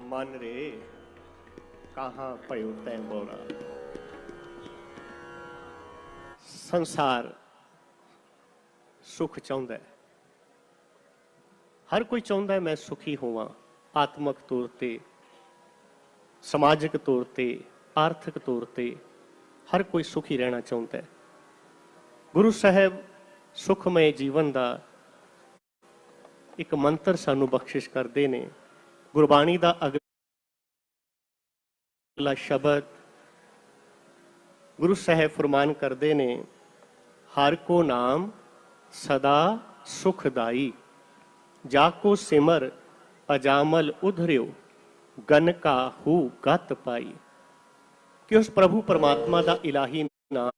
मन रे कहाँ पयो तै बोरा। संसार सुख चाहुंदा है, हर कोई चाहुंदा है मैं सुखी होवां, आत्मक तौर ते, समाजिक तौर ते, आर्थिक तौर ते हर कोई सुखी रहना चाहुंदा है। गुरु साहब सुखमय जीवन का एक मंत्र सानू बख्शिश करते ने। गुरबाणी का अगला शब्द गुरु साहब फरमान करते ने, हर को नाम सदा सुखदाई, जाको सिमर अजामल उधरियो, गन का हु गत पाई। कि उस प्रभु परमात्मा का इलाही नाम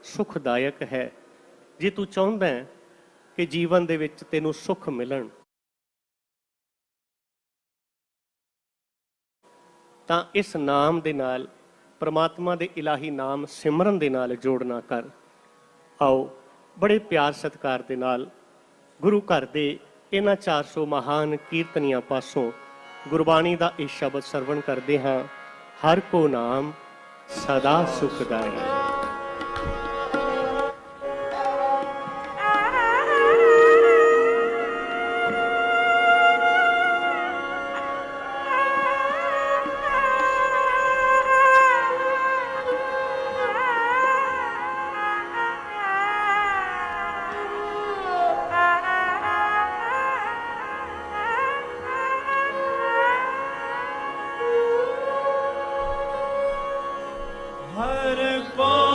सुखदायक है। जे तू चाहुंदा है कि जीवन दे विच तैनूं सुख मिलन, तां इस नाम दे नाल परमात्मा दे इलाही नाम सिमरन दे नाल जोड़ना कर। आओ बड़े प्यार सत्कार दे नाल गुरु घर दे इन्हां 400 महान कीर्तनियां पासों गुरबाणी दा इह शब्द सरवण करदे हां, हर को नाम सदा सुखदाई। हर को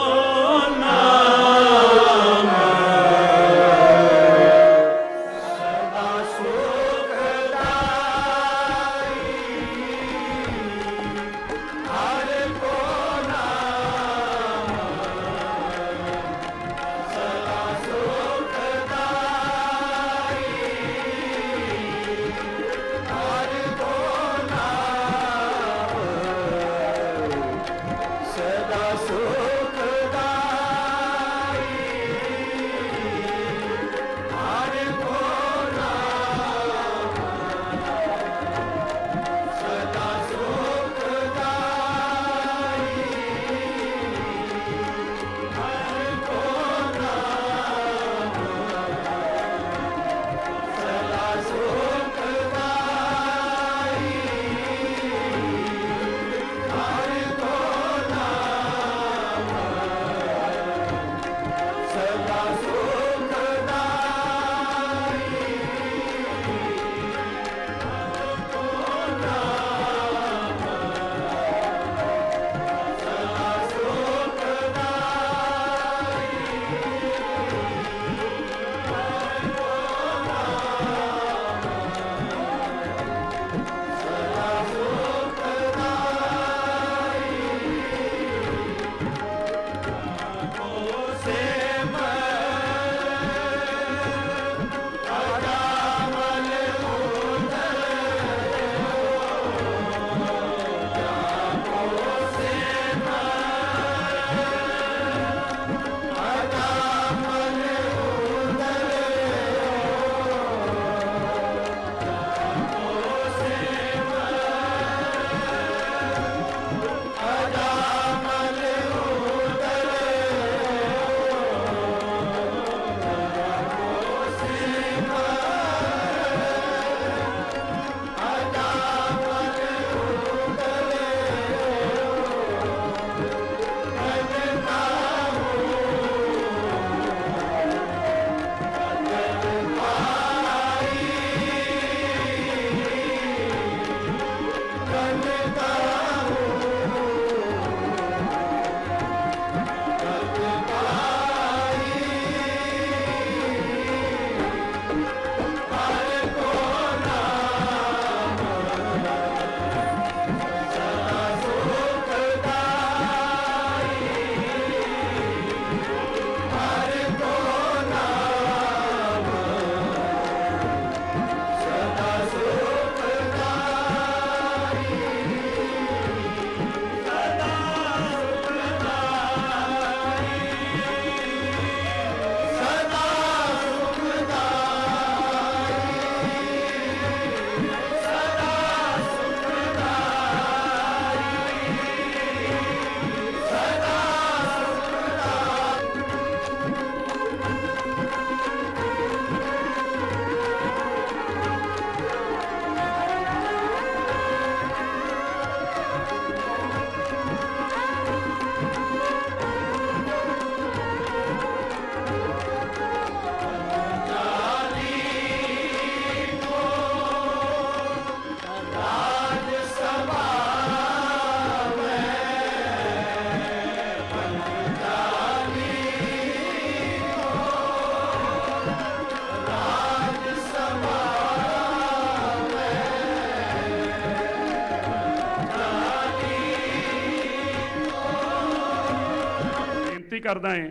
करदा है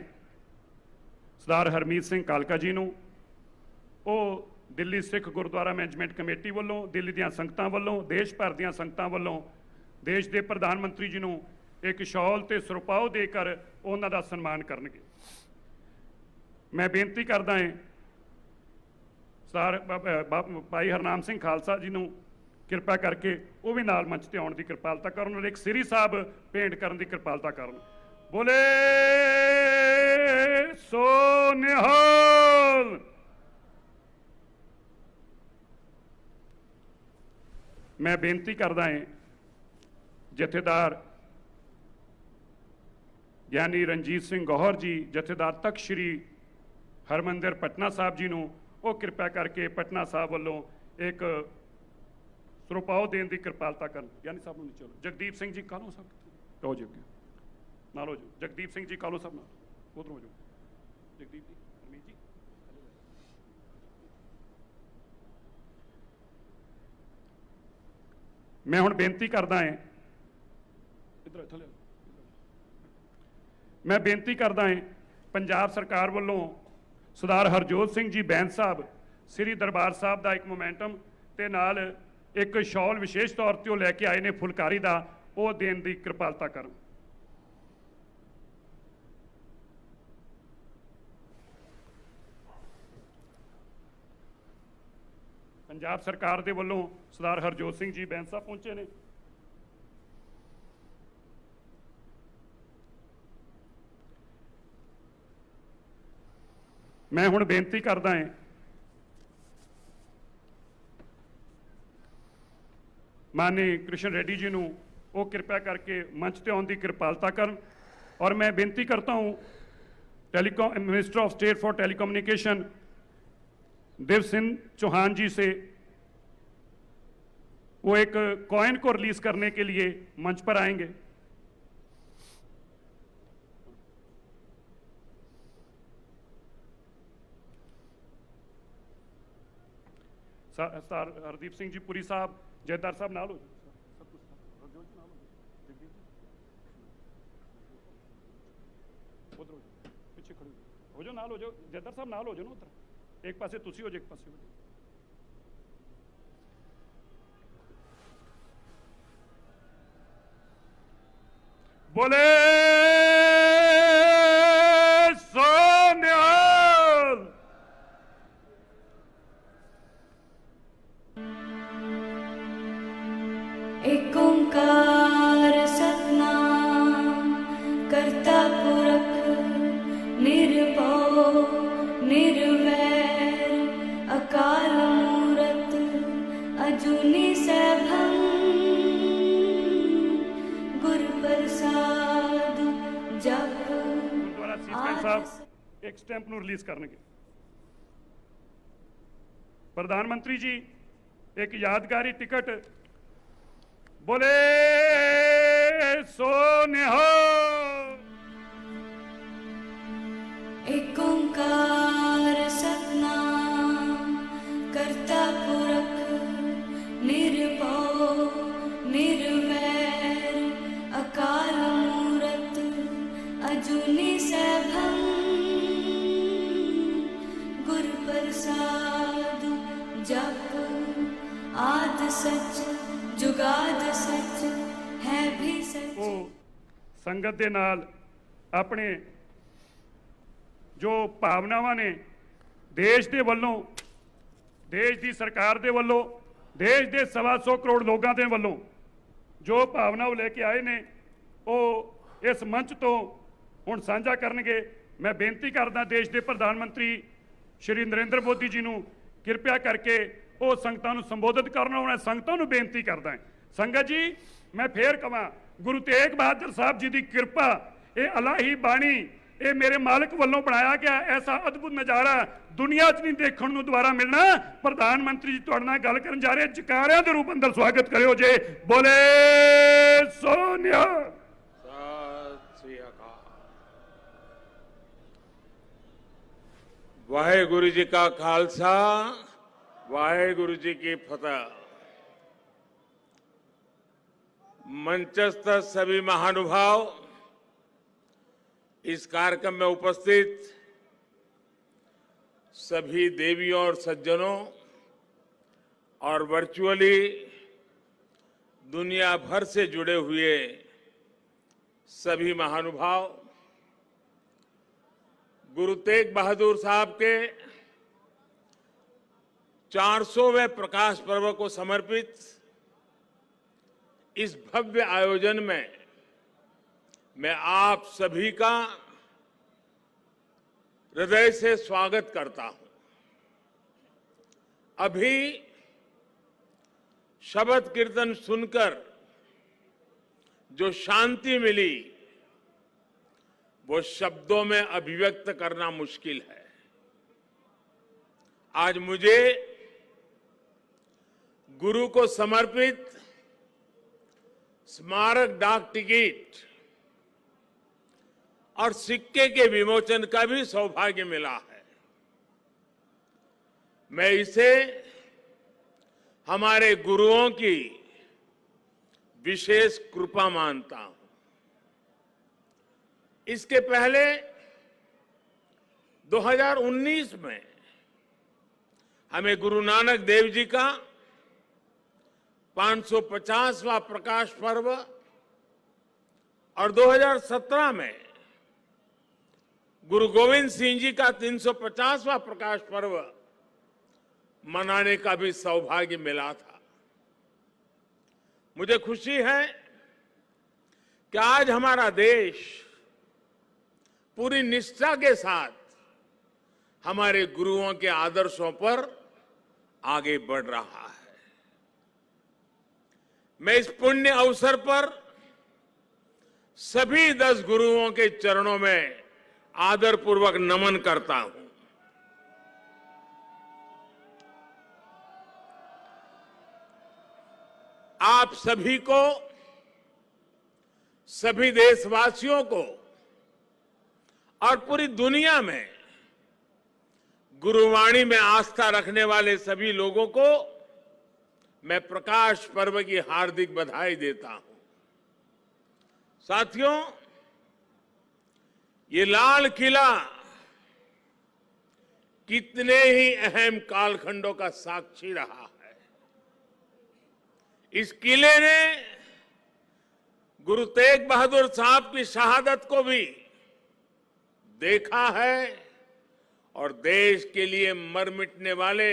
सरदार हरमीत सिंह कालका जी नूं, ਉਹ दिल्ली सिख गुरुद्वारा मैनेजमेंट कमेटी वालों, दिल्ली ਦੀਆਂ ਸੰਗਤਾਂ ਵੱਲੋਂ, देश भर ਦੀਆਂ ਸੰਗਤਾਂ ਵੱਲੋਂ देश के प्रधानमंत्री जी ਨੂੰ एक शॉल ਤੇ ਸਰਪਾਓ देकर ਉਹਨਾਂ ਦਾ ਸਨਮਾਨ ਕਰਨਗੇ। मैं बेनती करदा ਹਾਂ सरदार भाई हरनाम सिंह खालसा जी ਨੂੰ किरपा करके वो भी नाल मंच ते आउण दी किरपालता करन और एक श्री साहब भेंट करन दी किरपालता करन। बोले सो निहाल। मैं बेनती करदा हां जथेदार ज्ञानी रणजीत सिंह गौहर जी, जथेदार तख्त श्री हरमंदिर पटना साहब जी नूं वो किरपा करके पटना साहब वालों एक ਸਰਪਾਓ देने की किरपालता कर। यानी साहब नहीं चलो जगदीप सिंह जी कालो साहब हो जाओ नाल हो जाओ, जगदीप सिंह जी कालो साहब नाल उधर हो जाओ, जगदीप जी हरमीत जी। मैं हुण बेनती करदा हां इधर थले, मैं बेनती करदा हां पंजाब सरकार वालों सरदार हरजोत सिंह जी बैंस साहब श्री दरबार साहब का एक मोमेंटम ते नाल एक शॉल विशेष तौर पर लैके आए ने फुलकारी का वो देने की किरपालता कर। पंजाब सरकार के वलों सरदार हरजोत सिंह जी बैंस साहब पहुंचे ने। मैं हुण बेनती करदा हां माननीय कृष्ण रेड्डी जी नूं वो कृपया करके मंच ते आउण दी किरपालता करन। और मैं बेनती करता हूँ telecom minister of state for telecommunication Dev Singh Chauhan ji से वो एक कॉइन को रिलीज करने के लिए मंच पर आएंगे। सरदार हरदीप सिंह जी पुरी साहब, जयदार साहब नाल हो सब कुछ नाल हो, जगदीप जी उधर हो जाओ, पीछे खड़े हो जाओ, नाल हो जाओ, जयदार साहब नाल हो जाओ ना उधर, एक पासे तुसी हो जाओ एक पासे हो जाओ। बोले सोनिहाल। एक ओंकार सतनाम करता पुरख निर्भव निर्वैर अकाल मूरत अजूनी सैभं गुर प्रसाद जप। गुरुद्वारा सीसगंज साहब एक स्टैंप ਨੂੰ रिलीज करनगे। प्रधानमंत्री जी एक यादगारी टिकट बोले सो निहाल। एक ओंकार सतनाम करता पुरख निर्भव निर्वैर अकाल मूरत अजूनी सैभं गुर प्रसाद जप। आद सच जुगाद सच है भी सच। वो संगत दे नाल अपने जो भावनावां ने देश दे वल्लों, देश दी सरकार दे वल्लों, देश दे 125 करोड़ लोगों दे वल्लों जो भावना वो लेके आए ने वो इस मंच तो हुण साझा करनगे। मैं बेनती करदा देश के प्रधानमंत्री श्री नरेंद्र मोदी जी नूं किरपा करके वो संगतां नूं संबोधित करना। उन्हें संगतां नूं बेनती करदा है संगत जी मैं फिर कहां गुरु तेग बहादुर साहब जी की कृपा ये अलाही बाणी ये मेरे मालिक वालों बनाया गया ऐसा अद्भुत नज़ारा दुनिया च नहीं देखने को दोबारा मिलना। प्रधानमंत्री जी तुहाडे नाल गल करन जा रहे जकारियां दे रूप अंदर स्वागत करियो जे। बोले सोनिया। वाहेगुरु जी का खालसा वाहेगुरु जी की फतह। मंचस्थ सभी महानुभाव, इस कार्यक्रम में उपस्थित सभी देवियों और सज्जनों और वर्चुअली दुनिया भर से जुड़े हुए सभी महानुभाव, गुरु तेग बहादुर साहब के 400वें प्रकाश पर्व को समर्पित इस भव्य आयोजन में मैं आप सभी का हृदय से स्वागत करता हूं। अभी शब्द कीर्तन सुनकर जो शांति मिली वो शब्दों में अभिव्यक्त करना मुश्किल है। आज मुझे गुरु को समर्पित स्मारक डाक टिकट और सिक्के के विमोचन का भी सौभाग्य मिला है। मैं इसे हमारे गुरुओं की विशेष कृपा मानता हूं। इसके पहले 2019 में हमें गुरु नानक देव जी का 550वां प्रकाश पर्व और 2017 में गुरु गोविंद सिंह जी का 350वां प्रकाश पर्व मनाने का भी सौभाग्य मिला था। मुझे खुशी है कि आज हमारा देश पूरी निष्ठा के साथ हमारे गुरुओं के आदर्शों पर आगे बढ़ रहा है। मैं इस पुण्य अवसर पर सभी 10 गुरुओं के चरणों में आदरपूर्वक नमन करता हूं। आप सभी को, सभी देशवासियों को और पूरी दुनिया में गुरुवाणी में आस्था रखने वाले सभी लोगों को मैं प्रकाश पर्व की हार्दिक बधाई देता हूं। साथियों, ये लाल किला कितने ही अहम कालखंडों का साक्षी रहा है। इस किले ने गुरु तेग बहादुर साहब की शहादत को भी देखा है और देश के लिए मर मिटने वाले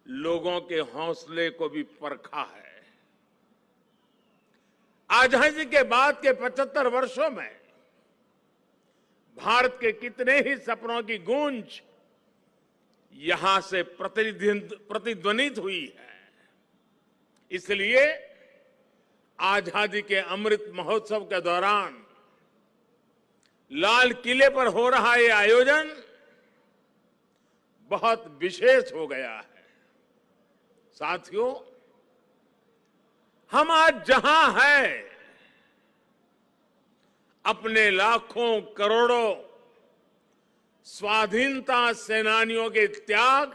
लोगों के हौसले को भी परखा है। आजादी के बाद के 75 वर्षों में भारत के कितने ही सपनों की गूंज यहां से प्रतिध्वनित हुई है। इसलिए आजादी के अमृत महोत्सव के दौरान लाल किले पर हो रहा ये आयोजन बहुत विशेष हो गया है। साथियों, हम आज जहां हैं, अपने लाखों करोड़ों स्वाधीनता सेनानियों के त्याग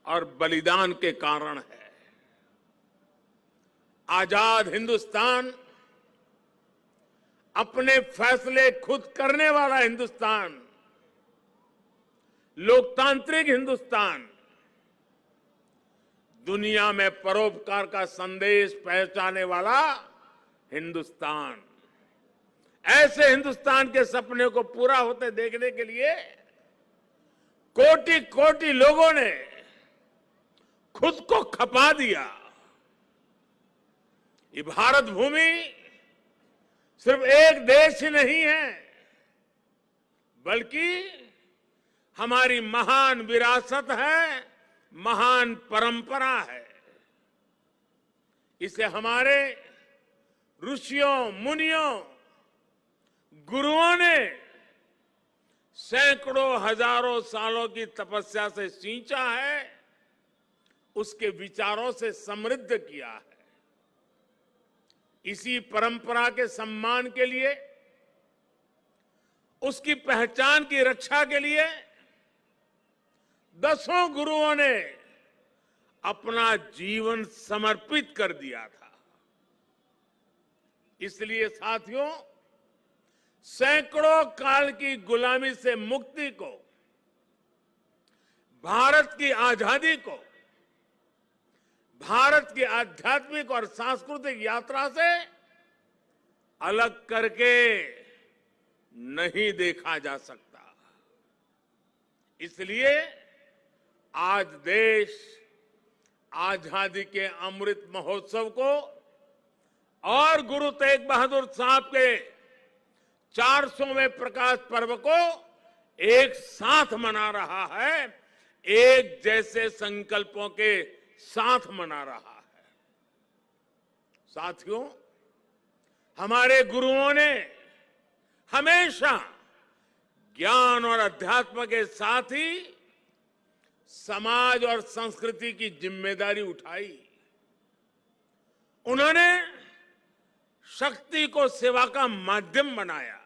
और बलिदान के कारण है। आजाद हिंदुस्तान, अपने फैसले खुद करने वाला हिंदुस्तान, लोकतांत्रिक हिंदुस्तान, दुनिया में परोपकार का संदेश पहुंचाने वाला हिंदुस्तान, ऐसे हिंदुस्तान के सपने को पूरा होते देखने के लिए कोटि कोटि लोगों ने खुद को खपा दिया। ये भारत भूमि सिर्फ एक देश ही नहीं है, बल्कि हमारी महान विरासत है, महान परंपरा है। इसे हमारे ऋषियों, मुनियों, गुरुओं ने सैकड़ों हजारों सालों की तपस्या से सींचा है, उसके विचारों से समृद्ध किया है। इसी परंपरा के सम्मान के लिए, उसकी पहचान की रक्षा के लिए दसों गुरुओं ने अपना जीवन समर्पित कर दिया था। इसलिए साथियों, सैकड़ों काल की गुलामी से मुक्ति को, भारत की आजादी को, भारत की आध्यात्मिक और सांस्कृतिक यात्रा से अलग करके नहीं देखा जा सकता। इसलिए आज देश आजादी के अमृत महोत्सव को और गुरु तेग बहादुर साहब के 400वें प्रकाश पर्व को एक साथ मना रहा है, एक जैसे संकल्पों के साथ मना रहा है। साथियों, हमारे गुरुओं ने हमेशा ज्ञान और अध्यात्म के साथ ही समाज और संस्कृति की जिम्मेदारी उठाई। उन्होंने शक्ति को सेवा का माध्यम बनाया।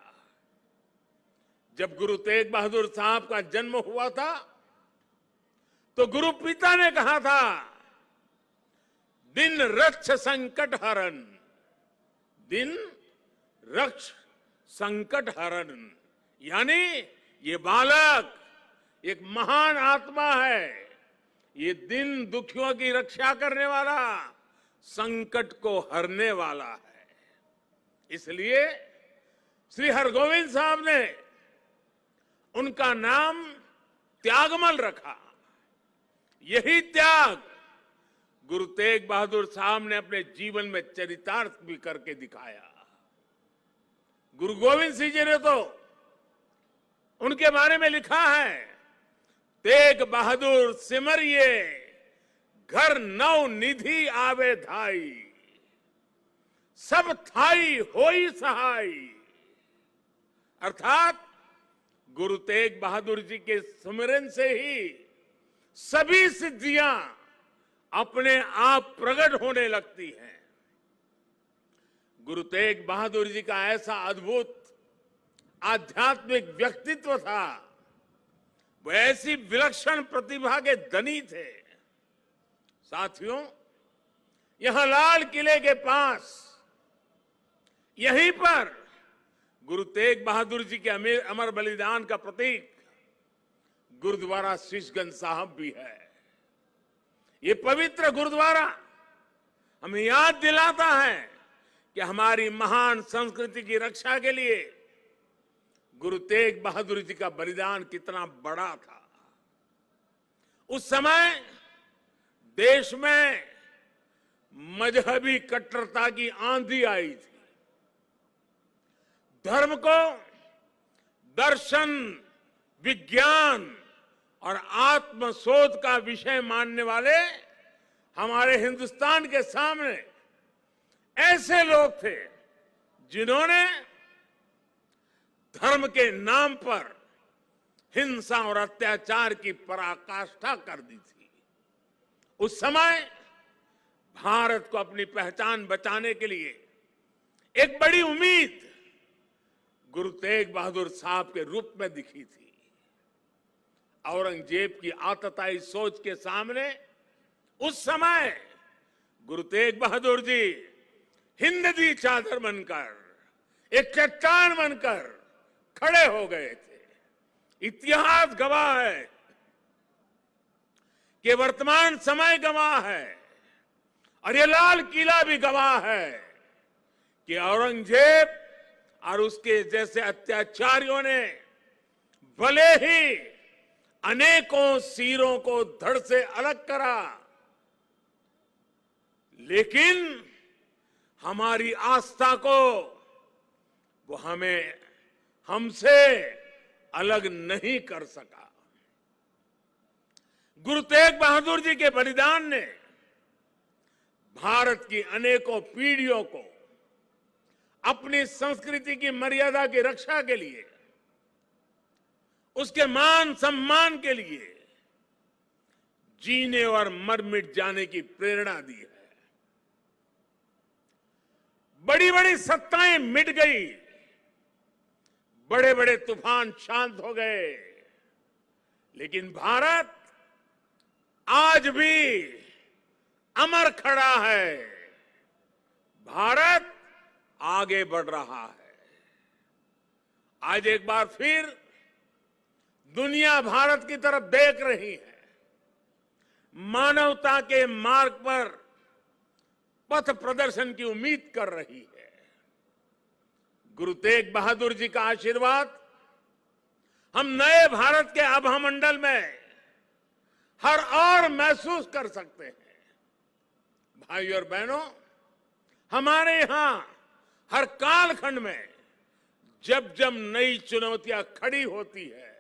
जब गुरु तेग बहादुर साहब का जन्म हुआ था तो गुरु पिता ने कहा था, दिन रक्ष संकट हरण, दिन रक्ष संकट हरण, यानी ये बालक एक महान आत्मा है। ये दिन दुखियों की रक्षा करने वाला, संकट को हरने वाला है। इसलिए श्री हरगोविंद साहब ने उनका नाम त्यागमल रखा। यही त्याग गुरु तेग बहादुर साहब ने अपने जीवन में चरितार्थ भी करके दिखाया। गुरु गोविंद सिंह जी ने तो उनके बारे में लिखा है, तेग बहादुर सिमरिए घर नव निधि आवे धाई, सब थाई होई सहाय। अर्थात गुरु तेग बहादुर जी के सुमिरन से ही सभी सिद्धियां अपने आप प्रकट होने लगती हैं। गुरु तेग बहादुर जी का ऐसा अद्भुत आध्यात्मिक व्यक्तित्व था, वो ऐसी विलक्षण प्रतिभा के धनी थे। साथियों, यहां लाल किले के पास, यहीं पर गुरु तेग बहादुर जी के अमर बलिदान का प्रतीक गुरुद्वारा शीशगंज साहब भी है। ये पवित्र गुरुद्वारा हमें याद दिलाता है कि हमारी महान संस्कृति की रक्षा के लिए गुरु तेग बहादुर जी का बलिदान कितना बड़ा था। उस समय देश में मजहबी कट्टरता की आंधी आई थी। धर्म को दर्शन, विज्ञान और आत्मशोध का विषय मानने वाले हमारे हिंदुस्तान के सामने ऐसे लोग थे जिन्होंने धर्म के नाम पर हिंसा और अत्याचार की पराकाष्ठा कर दी थी। उस समय भारत को अपनी पहचान बचाने के लिए एक बड़ी उम्मीद गुरु तेग बहादुर साहब के रूप में दिखी थी। औरंगजेब की आतताई सोच के सामने उस समय गुरु तेग बहादुर जी हिंद दी चादर बनकर, एक चट्टान बनकर खड़े हो गए थे। इतिहास गवाह है कि वर्तमान समय गवाह है और ये लाल किला भी गवाह है कि औरंगजेब और उसके जैसे अत्याचारियों ने भले ही अनेकों सिरों को धड़ से अलग करा, लेकिन हमारी आस्था को वो हमसे अलग नहीं कर सका। गुरु तेग बहादुर जी के बलिदान ने भारत की अनेकों पीढ़ियों को अपनी संस्कृति की मर्यादा की रक्षा के लिए, उसके मान सम्मान के लिए जीने और मर मिट जाने की प्रेरणा दी है। बड़ी बड़ी सत्ताएं मिट गई, बड़े बड़े तूफान शांत हो गए, लेकिन भारत आज भी अमर खड़ा है। भारत आगे बढ़ रहा है। आज एक बार फिर दुनिया भारत की तरफ देख रही है, मानवता के मार्ग पर पथ प्रदर्शन की उम्मीद कर रही है। गुरु तेग बहादुर जी का आशीर्वाद हम नए भारत के आभामंडल में हर और महसूस कर सकते हैं। भाइयों और बहनों, हमारे यहां हर कालखंड में जब जब नई चुनौतियां खड़ी होती है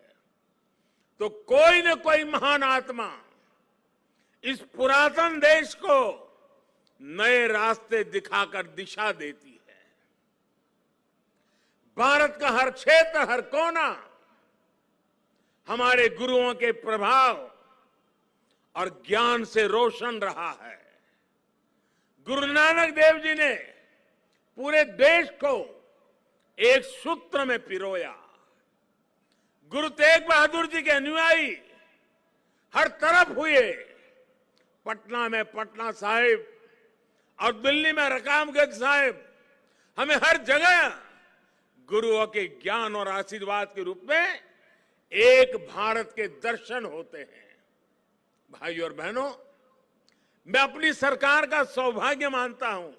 तो कोई न कोई महान आत्मा इस पुरातन देश को नए रास्ते दिखाकर दिशा देती है। भारत का हर क्षेत्र, हर कोना हमारे गुरुओं के प्रभाव और ज्ञान से रोशन रहा है। गुरु नानक देव जी ने पूरे देश को एक सूत्र में पिरोया। गुरु तेग बहादुर जी के अनुयायी हर तरफ हुए। पटना में पटना साहिब और दिल्ली में रकाबगंज साहिब, हमें हर जगह गुरुओं के ज्ञान और आशीर्वाद के रूप में एक भारत के दर्शन होते हैं। भाइयों और बहनों, मैं अपनी सरकार का सौभाग्य मानता हूं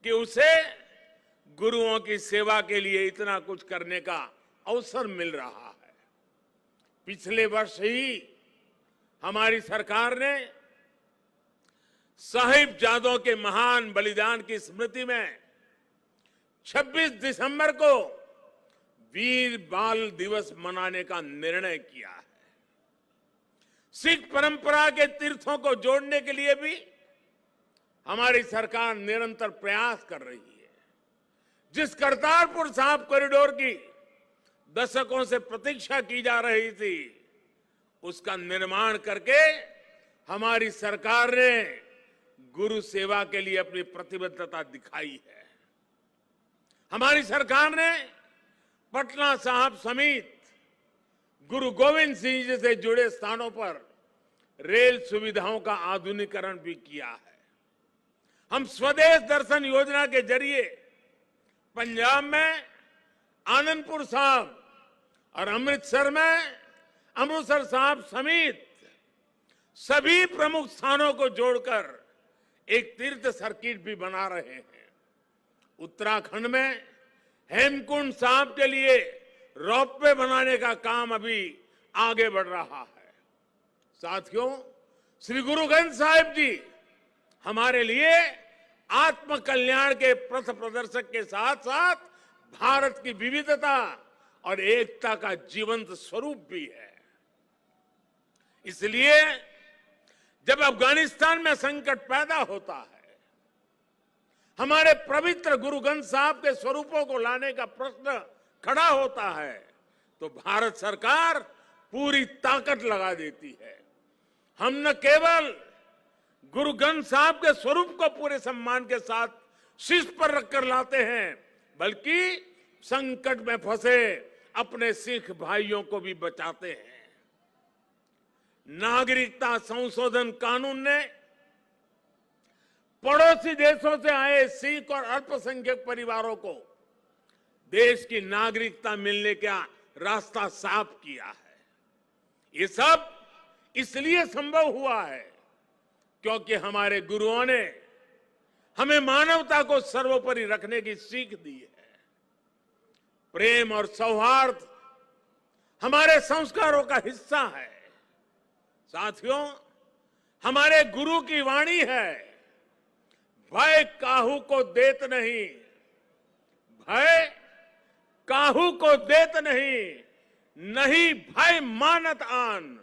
कि उसे गुरुओं की सेवा के लिए इतना कुछ करने का अवसर मिल रहा है। पिछले वर्ष ही हमारी सरकार ने साहिबजादों के महान बलिदान की स्मृति में 26 दिसंबर को वीर बाल दिवस मनाने का निर्णय किया है। सिख परंपरा के तीर्थों को जोड़ने के लिए भी हमारी सरकार निरंतर प्रयास कर रही है। जिस करतारपुर साहिब कॉरिडोर की दशकों से प्रतीक्षा की जा रही थी, उसका निर्माण करके हमारी सरकार ने गुरु सेवा के लिए अपनी प्रतिबद्धता दिखाई है। हमारी सरकार ने पटना साहिब समेत गुरु गोविंद सिंह जी से जुड़े स्थानों पर रेल सुविधाओं का आधुनिकीकरण भी किया है। हम स्वदेश दर्शन योजना के जरिए पंजाब में आनंदपुर साहिब और अमृतसर में अमृतसर साहिब समेत सभी प्रमुख स्थानों को जोड़कर एक तीर्थ सर्किट भी बना रहे हैं। उत्तराखंड में हेमकुंड साहिब के लिए रोपवे बनाने का काम अभी आगे बढ़ रहा है। साथियों, श्री गुरु ग्रंथ साहिब जी हमारे लिए आत्म कल्याण के पथ प्रदर्शक के साथ साथ भारत की विविधता और एकता का जीवंत स्वरूप भी है। इसलिए जब अफगानिस्तान में संकट पैदा होता है, हमारे पवित्र गुरु ग्रंथ साहिब के स्वरूपों को लाने का प्रश्न खड़ा होता है, तो भारत सरकार पूरी ताकत लगा देती है। हम न केवल गुरु ग्रंथ साहिब के स्वरूप को पूरे सम्मान के साथ शीर्ष पर रखकर लाते हैं, बल्कि संकट में फंसे अपने सिख भाइयों को भी बचाते हैं। नागरिकता संशोधन कानून ने पड़ोसी देशों से आए सिख और अल्पसंख्यक परिवारों को देश की नागरिकता मिलने का रास्ता साफ किया है। ये सब इसलिए संभव हुआ है क्योंकि हमारे गुरुओं ने हमें मानवता को सर्वोपरि रखने की सीख दी है। प्रेम और सौहार्द हमारे संस्कारों का हिस्सा है। साथियों, हमारे गुरु की वाणी है, भय काहू को देत नहीं, भय काहू को देत नहीं, नहीं भय मानत आन,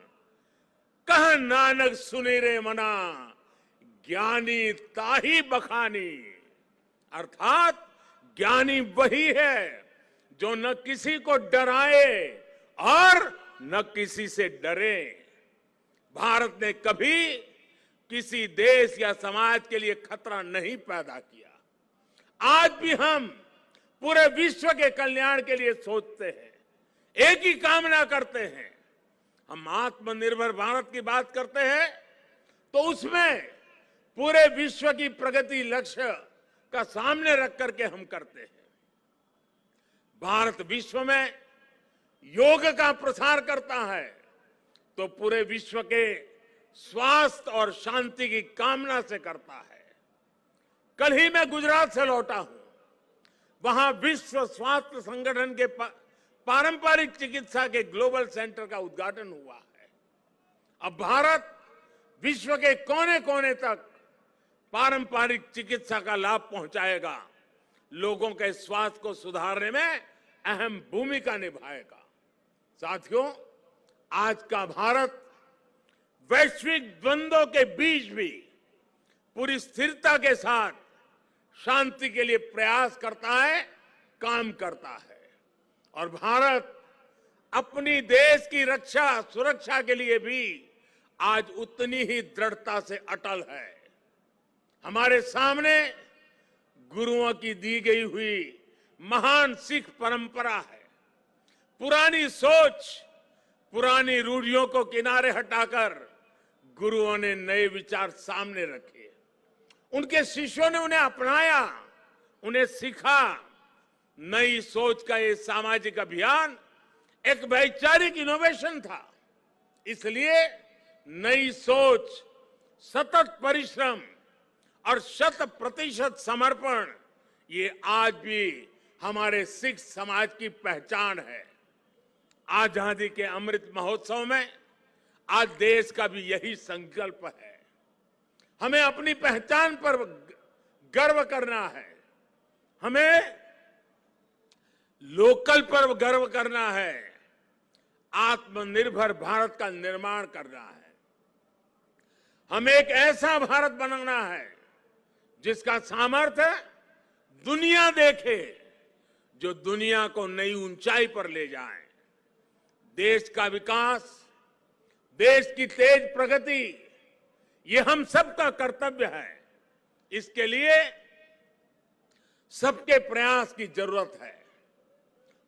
कह नानक सुनी रे मना, ज्ञानी ताही बखानी। अर्थात ज्ञानी वही है जो न किसी को डराए और न किसी से डरे। भारत ने कभी किसी देश या समाज के लिए खतरा नहीं पैदा किया। आज भी हम पूरे विश्व के कल्याण के लिए सोचते हैं, एक ही कामना करते हैं। हम आत्मनिर्भर भारत की बात करते हैं तो उसमें पूरे विश्व की प्रगति लक्ष्य का सामने रख करके हम करते हैं। भारत विश्व में योग का प्रसार करता है तो पूरे विश्व के स्वास्थ्य और शांति की कामना से करता है। कल ही मैं गुजरात से लौटा हूं। वहां विश्व स्वास्थ्य संगठन के पारंपरिक चिकित्सा के ग्लोबल सेंटर का उद्घाटन हुआ है। अब भारत विश्व के कोने कोने तक पारंपरिक चिकित्सा का लाभ पहुंचाएगा, लोगों के स्वास्थ्य को सुधारने में अहम भूमिका निभाएगा। साथियों, आज का भारत वैश्विक द्वंद्वों के बीच भी पूरी स्थिरता के साथ शांति के लिए प्रयास करता है, काम करता है। और भारत अपनी देश की रक्षा सुरक्षा के लिए भी आज उतनी ही दृढ़ता से अटल है। हमारे सामने गुरुओं की दी गई हुई महान सिख परंपरा है। पुरानी सोच, पुरानी रूढ़ियों को किनारे हटाकर गुरुओं ने नए विचार सामने रखे। उनके शिष्यों ने उन्हें अपनाया, उन्हें सीखा। नई सोच का ये सामाजिक अभियान एक वैचारिक इनोवेशन था। इसलिए नई सोच, सतत परिश्रम और 100% समर्पण ये आज भी हमारे सिख समाज की पहचान है। आजादी के अमृत महोत्सव में आज देश का भी यही संकल्प है। हमें अपनी पहचान पर गर्व करना है, हमें लोकल पर गर्व करना है, आत्मनिर्भर भारत का निर्माण करना है। हमें एक ऐसा भारत बनाना है जिसका सामर्थ्य दुनिया देखे, जो दुनिया को नई ऊंचाई पर ले जाए। देश का विकास, देश की तेज प्रगति, ये हम सबका कर्तव्य है। इसके लिए सबके प्रयास की जरूरत है।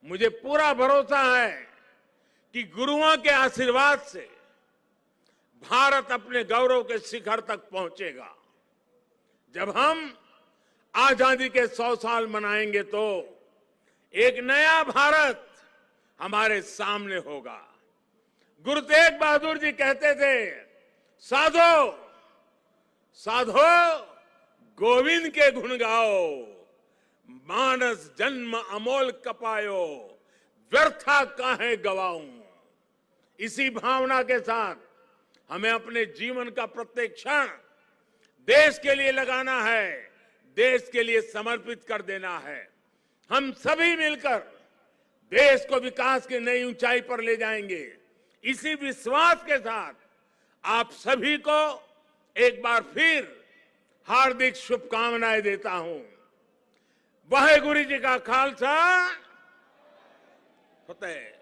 मुझे पूरा भरोसा है कि गुरुओं के आशीर्वाद से भारत अपने गौरव के शिखर तक पहुंचेगा। जब हम आजादी के 100 साल मनाएंगे तो एक नया भारत हमारे सामने होगा। गुरु तेग बहादुर जी कहते थे, साधो साधो गोविंद के गुण गाओ, मानस जन्म अमोल कपायो, व्यर्था काहे गवाऊं। इसी भावना के साथ हमें अपने जीवन का प्रत्येक क्षण देश के लिए लगाना है, देश के लिए समर्पित कर देना है। हम सभी मिलकर देश को विकास की नई ऊंचाई पर ले जाएंगे। इसी विश्वास के साथ आप सभी को एक बार फिर हार्दिक शुभकामनाएं देता हूं। वाहेगुरु जी का खालसा, फतेह।